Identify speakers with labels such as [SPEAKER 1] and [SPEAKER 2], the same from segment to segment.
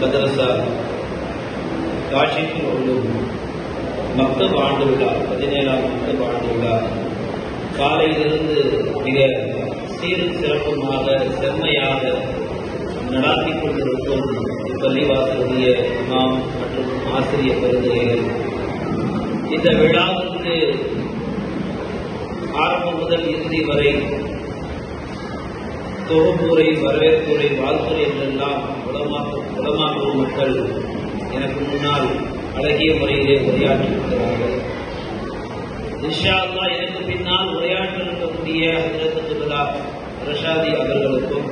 [SPEAKER 1] மதரசா காஷிக்கு உள்ளும் மக்தப் ஆண்டு விழா 17ஆம் மக்தப் ஆண்டு விழா காலையிலிருந்து மிக சீரும் சிறப்புமாக செம்மையாக நடாத்திக் கொண்டிருக்கும் பள்ளிவாசலுடைய இமாம் மற்றும் ஆசிரியர் பெருந்தகைகள், இந்த விழாவிற்கு ஆரம்பம் முதல் இறுதி வரை தொகுப்புரை, வரவேற்புரை, வாழ்த்துறை என்றெல்லாம் உலமாக்கும் மக்கள் எனக்கு முன்னால் அழகிய முறையிலே உரையாற்றியிருக்கிறார்கள். இன்ஷா அல்லாஹ் எனக்கு பின்னால் உரையாற்ற இருக்கக்கூடிய ஹஜ்ரத் குதுலா ரஷாதி அவர்களுக்கும்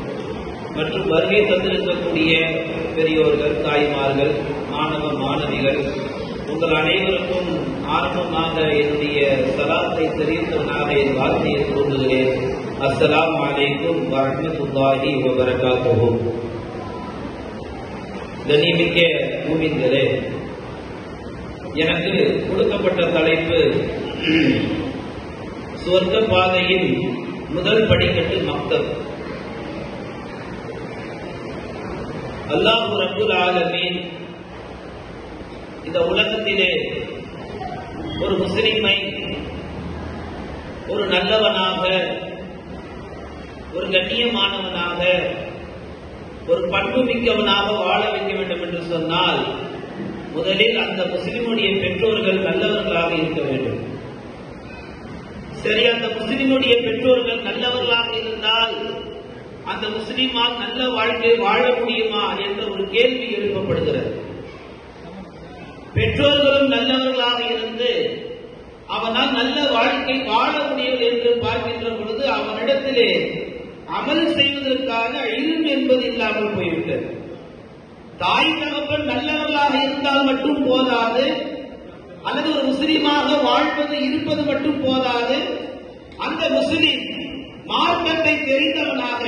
[SPEAKER 1] மற்றும் வருகை தந்திருக்கக்கூடிய பெரியோர்கள், தாய்மார்கள், மாணவ மாணவிகள், உங்கள் அனைவருக்கும் ஆரம்பமாக என்னுடைய சலாத்தை தெரிவித்தவனாக என் வார்த்தையை தோன்றுகிறேன். அஸ்ஸலாமு அலைக்கும் வரஹ்மத்துல்லாஹி வபரகாத்துஹு. கண்ணியமிக்க மூமின்களே, எனக்கு கொடுக்கப்பட்ட தலைப்பு சுவர்க்க பாதையின் முதல் படிக்கட்டு மக்தப். அல்லாஹ் ரப்புல் ஆலமீன் இந்த உலகத்திலே ஒரு முஸ்லிமை ஒரு நல்லவனாக, ஒரு கண்ணியமானவனாக, ஒரு பண்புமிக்கவனாக வாழ வைக்க வேண்டும் என்று சொன்னால் முதலில் அந்த முஸ்லிமுடைய பெற்றோர்கள் நல்லவர்களாக இருக்க வேண்டும். சரி, அந்த முஸ்லிமுடைய பெற்றோர்கள் நல்லவர்களாக இருந்தால் அந்த முஸ்லிமால் நல்ல வாழ்க்கை வாழ முடியுமா என்ற ஒரு கேள்வி எழுப்பப்படுகிறது. பெற்றோர்களும் நல்லவர்களாக இருந்து அவனால் நல்ல வாழ்க்கை வாழ முடியும் என்று பார்க்கின்ற பொழுது அவனிடத்திலே அமல் செய்வதற்கான இல்ம் என்பது இல்லாமல் போய்விட்டது. தாய் தகப்பன் நல்லவர்களாக இருந்தால் மட்டும் போதாது, அல்லது ஒரு முஸ்லிமாக வாழ்வது இருப்பது மட்டும் போதாது. அந்த முஸ்லிம் மார்க்கத்தை தெரிந்தவனாக,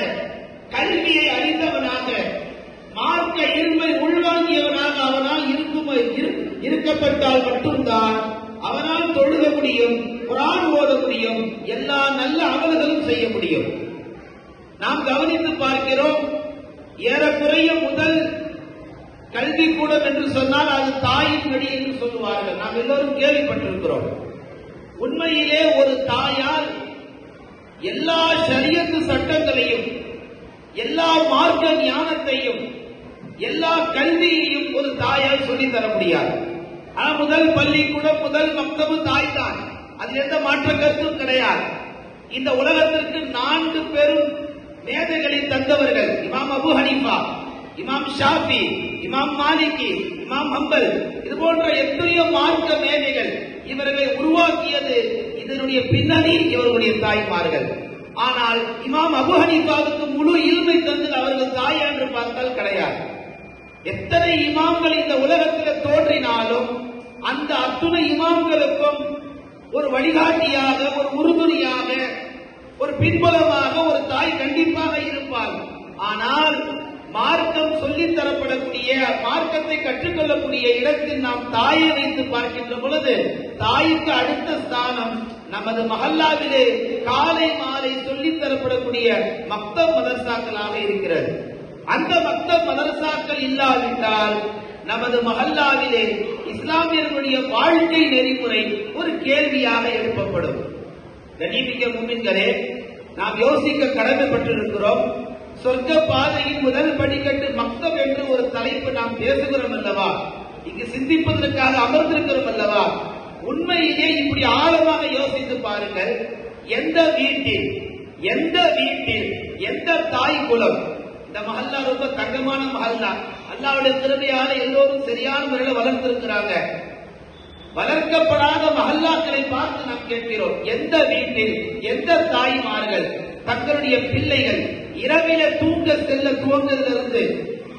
[SPEAKER 1] கல்வியை அறிந்தவனாக, மார்க்க இல்மை உள்வாங்கியவனாக அவனால் இருக்கப்பட்டால் மட்டும்தான் அவனால் தொழுக முடியும், குர்ஆன் ஓத முடியும், எல்லா நல்ல அமல்களும் செய்ய முடியும். நாம் கவனித்து பார்க்கிறோம், ஏறக்குறைய முதல் கல்விக்கூடம் என்று சொன்னால் அது தாயின் வழி என்று சொல்லுவார்கள். நாம் எல்லோரும் கேள்விப்பட்டிருக்கிறோம். உண்மையிலே ஒரு தாயால் எல்லா ஷரியத்து சட்டங்களையும், எல்லா மார்க்க ஞானத்தையும், எல்லா கல்வியையும் ஒரு தாயால் சொல்லித் தர முடியாது. ஆனால் முதல் பள்ளிக்கூடம், முதல் மக்தபு தாய் தான். அதில் எந்த மாற்ற கருத்தும் கிடையாது. இந்த உலகத்திற்கு 4 பெரும் மேதைகளை தந்தவர்கள் இமாம் அபு ஹனீஃபா, இமாம் ஷாஃபி, இமாம் மாலிகி, இமாம் ஹம்பல், இது போன்ற எத்தனையோ மார்க்க மேதைகள். இவர்களை உருவாக்கியது இதனுடைய பின்னணி இவர்களுடைய தாய்மார்கள். ஆனால் இமாம் அபு ஹனீஃபாவுக்கு முழு இல்மை தந்தது அவர்கள் தாயா என்று பார்த்தால் கிடையாது. எத்தனை இமாம்கள் இந்த உலகத்தில் தோன்றினாலும் அந்த அத்துணை இமாம்களுக்கும் ஒரு வழிகாட்டியாக, ஒரு உறுதுணையாக, ஒரு பின்புலமாக ஒரு தாய் கண்டிப்பாக இருப்பார். ஆனால் மார்க்கம் சொல்லித் தரப்படக்கூடிய, மார்க்கத்தை கற்றுக்கொள்ளக்கூடிய இடத்தில் நாம் தாயை வைத்து பார்க்கின்ற பொழுது தாய்க்கு அடுத்த ஸ்தானம் நமது மஹல்லாவிலே காலை மாலை சொல்லித் தரப்படக்கூடிய மக்தப் மதரசாக்களாக இருக்கிறது. அந்த மக்தப் மதரசாக்கள் இல்லாவிட்டால் நமது மஹல்லாவிலே இஸ்லாமியர்களுடைய வாழ்க்கை நெறிமுறை ஒரு கேள்வியாக எழுப்பப்படும். கண்ணியமிக்க முஃமின்களே, நாம் யோசிக்க கடமைப்பட்டிருக்கிறோம். சொர்க்க பாதையின் முதல் படிக்கட்டு மக்தப் என்று ஒரு தலைப்பு நாம் பேசுகிறோம் அல்லவா, இங்கு சிந்திப்பதற்காக அமர்ந்திருக்கிறோம் அல்லவா. உண்மையிலே இப்படி ஆழமாக யோசித்து பாருங்கள். எந்த வீட்டில் எந்த தாய் குலம், இந்த மஹல்லா ரொம்ப தங்கமான மஹல்லா, அல்லாஹ்வுடைய கிருபையால எல்லோரும் சரியான முறையில் வளர்த்திருக்கிறாங்க. வளர்க்கப்படாத மஹல்லாக்களை பார்த்து நாம் கேட்கிறோம், எந்த வீட்டில் எந்த தாய்மார்கள் தங்களுடைய பிள்ளைகள் இரவில தூங்க செல்ல துவங்குவதிலிருந்து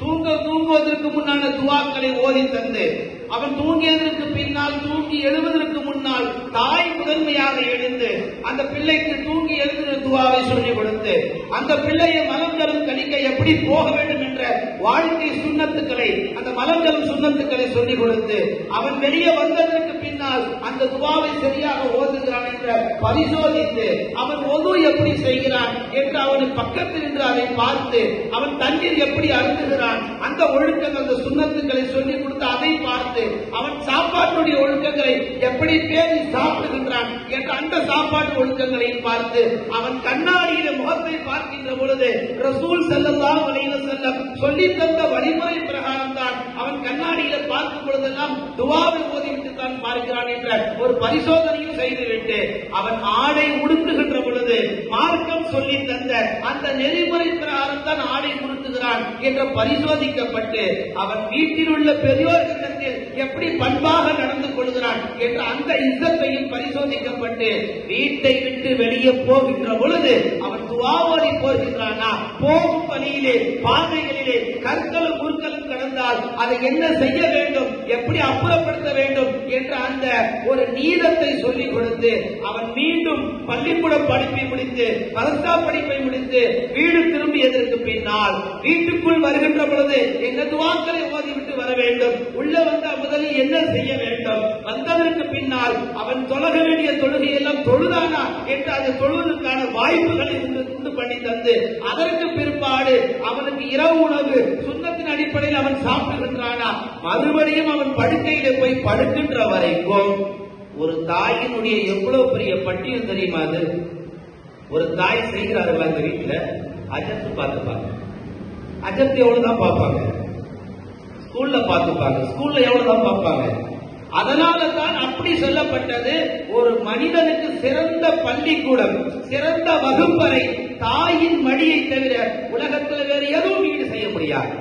[SPEAKER 1] தூங்குவதற்கு முன்னான துவாக்களை ஓதி தந்து, அவன் தூங்கியதற்கு பின்னால் தூங்கி எழுவதற்கு முன்னால் முன்னால் தாய் முதன்மையாக எழுந்து அந்த பிள்ளைக்கு தூங்கி எழுந்து துவாவை சொல்லிக் கொடுத்து அந்த பிள்ளையை மலங்களும் கணிக்க எப்படி போக வேண்டும் என்ற வாழ்க்கை சுண்ணத்துக்களை அந்த மலங்களும் சுண்ணத்துக்களை சொல்லிக் கொடுத்து அவன் வெளியே வந்ததற்கு பின்னால் அந்த துவாவை சரியாக ஓதுகிறான் என்ற பரிசோதித்து அவன் ஒது எப்படி செய்கிறான் என்று அவனுக்கு பக்கத்தில் நின்று அதை பார்த்து அவன் தண்ணீர் எப்படி அருந்துகிறான் அந்த ஒழுக்கங்கள் அந்த சுண்ணத்துக்களை சொல்லிக் கொடுத்து அதை பார்த்து அவன் சாப்பாட்டுடைய ஒழுக்கங்களை எப்படி பேசி சாப்பிடுகின்றான் என்ற அந்த சாப்பாட்டு ஒழுக்கங்களையும் பார்த்து அவன் கண்ணாடியில முகத்தை பார்க்கின்ற பொழுது ரசூல் ஸல்லல்லாஹு அலைஹி வஸல்லம் சொல்லி தந்த வழிமுறை பிரகாரம் தான் அவன் கண்ணாடியில பார்க்கும் பொழுதெல்லாம் துஆவை ஓதிவிட்டு தான் பார்க்கிறான் என்ற ஒரு பரிசோதனையும் செய்துவிட்டு அவன் ஆடை உடுத்துகின்ற பொழுது மார்க்கம் சொல்லி தந்த அந்த நெறிமுறை பிரகாரம் தான் ஆடை உடுத்துகிறான் என்ற பரிசோதிக்கப்பட்டு அவன் வீட்டில் உள்ள பெரியோர்களிடத்தில் எப்படி பண்பாக நடந்து கொள்கிறான் என்ற அந்த இஸ்ஸத்தையும் பரிசோதிக்கப்பட்டு வீட்டை விட்டு வெளியே போகின்ற பொழுது அவன் துஆவோதி போகின்றானா போகும் வழியிலே பாதைகளிலே கற்களும் முற்களும் கடந்தால் அதை என்ன செய்ய வேண்டும் எப்படி அப்புறப்படுத்த வேண்டும் என்ற அந்த ஒரு நீதத்தை சொல்லிக் கொடுத்து அவன் மீண்டும் பள்ளிக்கூட படிப்பை முடித்து மதரசா படிப்பை முடித்து வீடு திரும்பியதற்கு பின்னால் வீட்டுக்குள் வருகின்ற பொழுது என்ன துஆக்களை ஓதிவிட்டு வர வேண்டும் உள்ள வந்த முதலில் என்ன செய்ய வேண்டும் வந்ததற்கு பின்னால் அவன் தொழக வேண்டிய தொழுகையெல்லாம் தொழுதானா என்று அதை தொழுவதற்கான வாய்ப்புகளை உண்டு பண்ணி தந்து அதற்கு பிற்பாடு அவனுக்கு இரவு உணவு சுண்ணத்தின் அடிப்படையில் அவன் சாப்பிடுகின்றானா மறுபடியும் அவன் படுக்கையில போய் படுக்கின்ற வரைக்கும் ஒரு தாயினுடைய எவ்வளவு பெரிய பட்டியல் தெரியுமா? அது ஒரு தாய் செய்கிறார்கள் அந்த வீட்டுல அஜத்து பார்த்துப்பாங்க. அஜத்து எவ்வளவுதான் பார்ப்பாங்க, ஸ்கூல்ல பார்த்துப்பாங்க, ஸ்கூல்ல எவ்வளவுதான் பார்ப்பாங்க. அதனால தான் அப்படி சொல்லப்பட்டது. ஒரு மனிதனுக்கு சிறந்த பள்ளிக்கூடம் சிறந்த வகுப்பறை தாயின் மடியை தவிர உலகத்தில் வேறு எதுவும் ஈடு செய்ய முடியாது.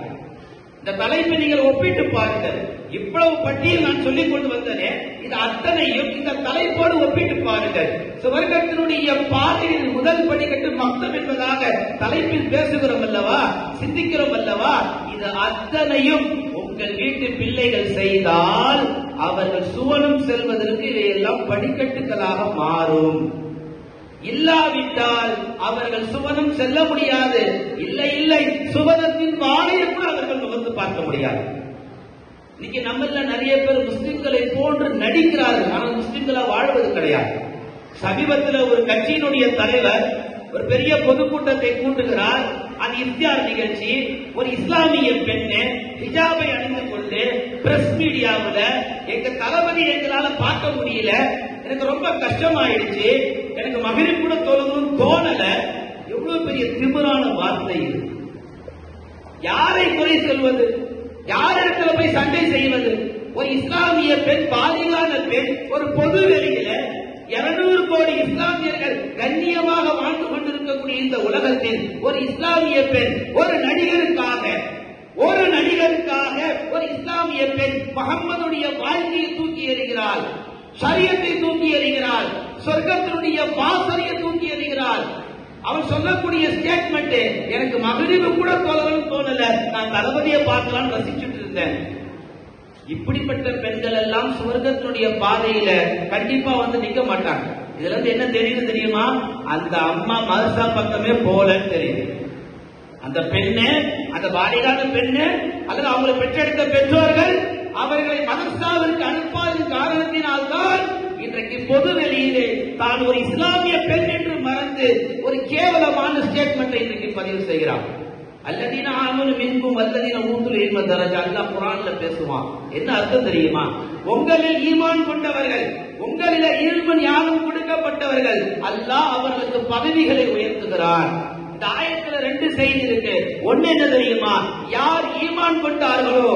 [SPEAKER 1] இந்த தலைப்பை நீங்கள் ஒப்பிட்டு பாருங்கள். இவ்வளவு பட்டியல் நான் சொல்லிக் கொண்டு வந்தனே, இது அத்தனையும் இந்த தலைப்போடு ஒப்பிட்டு பாருங்கள். சுவர்க்கத்தினுடைய பாதையில் முதல் படிக்கட்டு மக்தம் என்பதாக தலைப்பில் பேசுகிறோம் அல்லவா, சிந்திக்கிறோம் அல்லவா. இது அத்தனையும் உங்கள் வீட்டு பிள்ளைகள் செய்தால் அவர்கள் சுவனம் செல்வதற்கு இவையெல்லாம் படிக்கட்டுகளாக மாறும். இல்லாவிட்டால் அவர்கள் சுவனம் செல்ல முடியாது. இல்லை இல்லை, சுவனத்தின் வாழையை கூட அவர்கள் நுகர்ந்து பார்க்க முடியாது. இன்னைக்கு நம்மள நிறைய பேர் முஸ்லிம்களை போன்று நடிக்கிறார்கள், ஆனால் முஸ்லிம்களா வாழ்வது கிடையாது. சமீபத்தில் ஒரு கட்சியினுடைய தலைவர் ஒரு பெரிய பொதுக்கூட்டத்தை கூட்டுகிறார். அது இஃப்தியார் நிகழ்ச்சி. ஒரு இஸ்லாமிய பெண்ணு ஹிஜாபை அணிந்து கொண்டு பிரஸ் மீடியாவுல எங்க தளபதி எங்களால பார்க்க முடியல, எனக்கு ரொம்ப கஷ்டமாயிடுச்சு, எனக்கு மகரிப் கூட தொழுகணும்னு தோணல. எவ்வளவு பெரிய திமிரான வார்த்தை இது! யாரை குறை சொல்வது? யாரிடத்துல போய் சண்டை செய்வது? ஒரு இஸ்லாமிய பெண், பாலிகான பெண், ஒரு பொது வெளியில 200 கோடி இஸ்லாமியர்கள் கண்ணியமாக வாழ்ந்து கொண்டிருக்கக்கூடிய இந்த உலகத்தில் ஒரு இஸ்லாமிய பெண் ஒரு நடிகருக்காக ஒரு இஸ்லாமிய பெண் முஹம்மதுடைய வாழ்க்கையை தூக்கி எறிகிறாள், ஷரியத்தை தூக்கி எறிகிறாள், சொர்க்கத்தினுடைய வாசலையை தூக்கி எறிகிறாள். அவன் சொல்லக்கூடிய ஸ்டேட்மெண்ட், எனக்கு மகரிபு கூட தொழணும்னு தோணல, நான் தளபதியை பார்க்கலாம்னு ரசிச்சுட்டு இருந்தேன். இப்படிப்பட்ட பெண்கள் எல்லாம் சுவர்க்கத்தினுடைய பாதையில கண்டிப்பா வந்து நிக்க மாட்டாங்க. இதுல இருந்து என்ன தெரியுது தெரியுமா? அந்த அம்மா மதரசா பக்கமே போலன்னு தெரியுது. அந்த பெண்ணு, அந்த பாலிகான பெண்ணு அல்லது அவங்களை பெற்றெடுத்த பெற்றோர்கள் அவர்களை மதரசாவிற்கு அனுப்பாத காரணத்தினால்தான் இன்றைக்கு பொது வெளியிலே தான் ஒரு இஸ்லாமிய பெண் என்று மறந்து ஒரு கேவலமான ஸ்டேட்மெண்ட்டை இன்றைக்கு பதிவு செய்கிறார். அல்லதீன ஆமனு மின்கும் அல்லதீன ஊதுல் இல்ம தரஜா, அல்லாஹ் குர்ஆன்ல பேசுவான். என்ன அர்த்தம் தெரியுமா? உங்களில் ஈமான் கொண்டவர்கள், உங்களில இல்மு ஞானம் கொடுக்கப்பட்டவர்கள், அல்லாஹ் அவர்களுக்கு பதவிகளை உயர்த்துகிறார். இந்த ஆயத்துல 2 செய்தி இருக்கு. ஒன்னு என்ன தெரியுமா? யார் ஈமான் கொண்டார்களோ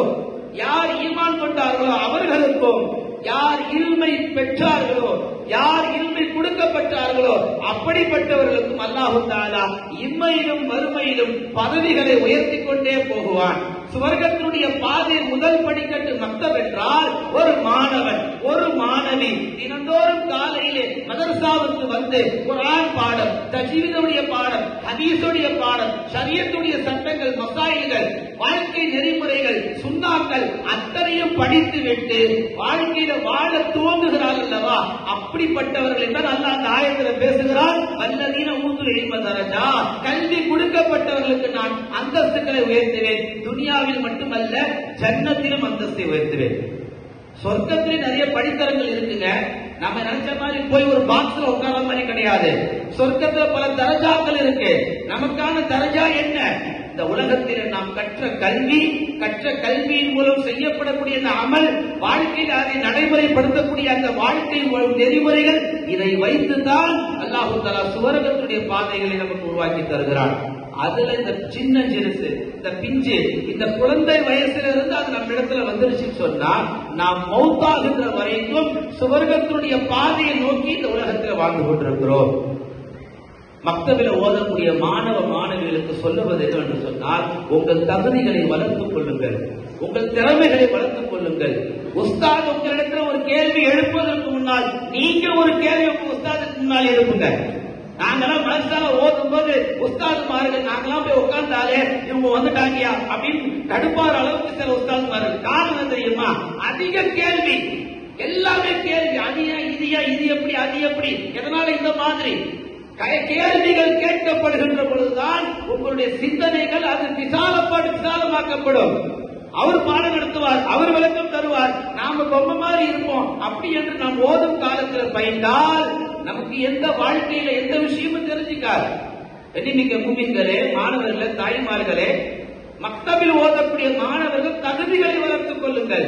[SPEAKER 1] அவர்களுக்கும், யார் இல்மை பெற்றார்களோ, யார் இல்மை கொடுக்கப்பட்டார்களோ அப்படிப்பட்டவர்களுக்கும் அல்லாஹ் தஆலா இம்மையிலும் மறுமையிலும் பதவிகளை உயர்த்தி கொண்டே போகுவான். சுவர்க்கத்தினுடைய பாதை முதல் படிக்கட்டு மக்தப் என்றால் ஒரு மாணவன் ஒரு மாணவி தினந்தோறும் காலையிலே மதரசாவுக்கு வந்து குர்ஆன் பாடம், தஜ்வீதுடைய பாடம், ஹதீஸுடைய பாடம், ஷரியத்துடைய சட்டங்கள், மசாயில்கள், வாழ்க்கை நெறிமுறைகள், சுன்னா சுண்ணாக்கள் அத்தனையும் படித்து விட்டு வாழ்க்கையில வாழ துவங்குகிறார் அல்லவா, அப்படிப்பட்டவர்களை தான் அல்லாஹ் அந்த ஆயத்துல பேசுகிறார். வல்லதீன ஊதுல் இல்ம தரஜா, கல்வி கொடுக்கப்பட்டவர்களுக்கு நான் அந்தஸ்துகளை உயர்த்துவேன். துனியாவில் மட்டுமல்ல, ஜன்னத்திலும் அந்தஸ்தை உயர்த்துவேன். சொர்க்கத்திலே நிறைய படித்தரங்கள் இருக்குங்க. நம்ம நினைச்ச மாதிரி போய் ஒரு பாக்ஸ்ல உட்கார மாதிரி கிடையாது. சொர்க்கத்துல பல தரஜாக்கள் இருக்கு. நமக்கான தரஜா என்ன? இந்த உலகத்தில் நாம் கற்ற கல்வியின் மூலம் செய்யப்படக்கூடிய அந்த அமல், வாழ்க்கையில் அதை நடைமுறைப்படுத்தக்கூடிய அந்த வாழ்க்கை நெறிமுறைகள், இதை வைத்துதான் அல்லாஹ் தஆலா சுவர்க்கத்துடைய பாதைகளை நமக்கு உருவாக்கி தருகிறான். அதுல இந்த சின்ன சிறுசு, இந்த பிஞ்சு, இந்த குழந்தை வயசுல இருந்து அது நம்ம இடத்துல வந்துருச்சுன்னு சொன்னா, நாம் மௌத்தாகின்ற வரைக்கும் சுவர்க்கத்துடைய பாதையை நோக்கி இந்த உலகத்தில் வாழ்ந்து கொண்டிருக்கிறோம். மக்தபில ஓதக்கூடிய மாணவ மாணவிகளுக்கு சொல்லுவது என்னவென்று சொன்னால், உங்கள் தகுதிகளை வளர்த்துக் கொள்ளுங்கள், உங்கள் திறமைகளை வளர்த்துக் கொள்ளுங்கள். உஸ்தாத் உங்களிடத்தில் ஒரு கேள்வி எழுப்புவதற்கு முன்னால் நீங்க ஒரு கேள்வி உங்க உஸ்தாதுக்கு முன்னால் எழுப்புங்க. நாங்கெல்லாம் மனசால ஓதும் போது உஸ்தாதுமார்கள் நாங்கெல்லாம் போய் உட்கார்ந்தாலே இவங்க வந்துட்டாங்கயா அப்படின்னு தடுப்பாற அளவுக்கு சில உஸ்தாதுமார்கள். காரணம் தெரியுமா? அதிக கேள்வி, எல்லாமே கேள்வி. அது ஏன், இது ஏன், இது எப்படி, அது எப்படி, எதனால இந்த மாதிரி கேள்விகள் கேட்கப்படுகின்ற பொழுதுதான் உங்களுடைய சிந்தனைகள் அது விசாலமாக்கப்படும். அவர் பாடம் நடத்துவார், அவர் விளக்கம் தருவார், நாம பொம்மை மாதிரி இருப்போம். அப்படி என்று நாம் ஓதும் காலத்தில் பயந்தால் நமக்கு எந்த வாழ்க்கையில எந்த விஷயமும் தெரிஞ்சுக்காது. மிக மூமின்களே, மாணவர்களே, தாய்மார்களே, மக்தபில் ஓதக்கூடிய மாணவர்கள் தகுதிகளை வளர்த்துக் கொள்ளுங்கள்.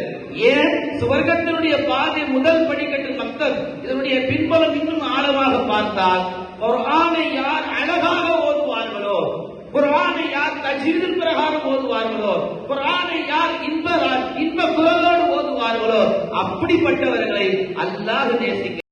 [SPEAKER 1] ஏன்? சுவர்க்கத்தினுடைய பாதை முதல் படிக்கட்டு மக்தப். இதனுடைய பின்பலம் இன்னும் ஆழமாக பார்த்தால், குர்ஆனை யார் அழகாக ஓதுவார்களோ, குர்ஆனை யார் தஜ்வீதின் பிரகாரம் ஓதுவார்களோ, குர்ஆனை யார் இன்ப குரலோடு ஓதுவார்களோ, அப்படிப்பட்டவர்களை அல்லாஹ் நேசிக்கிறார்.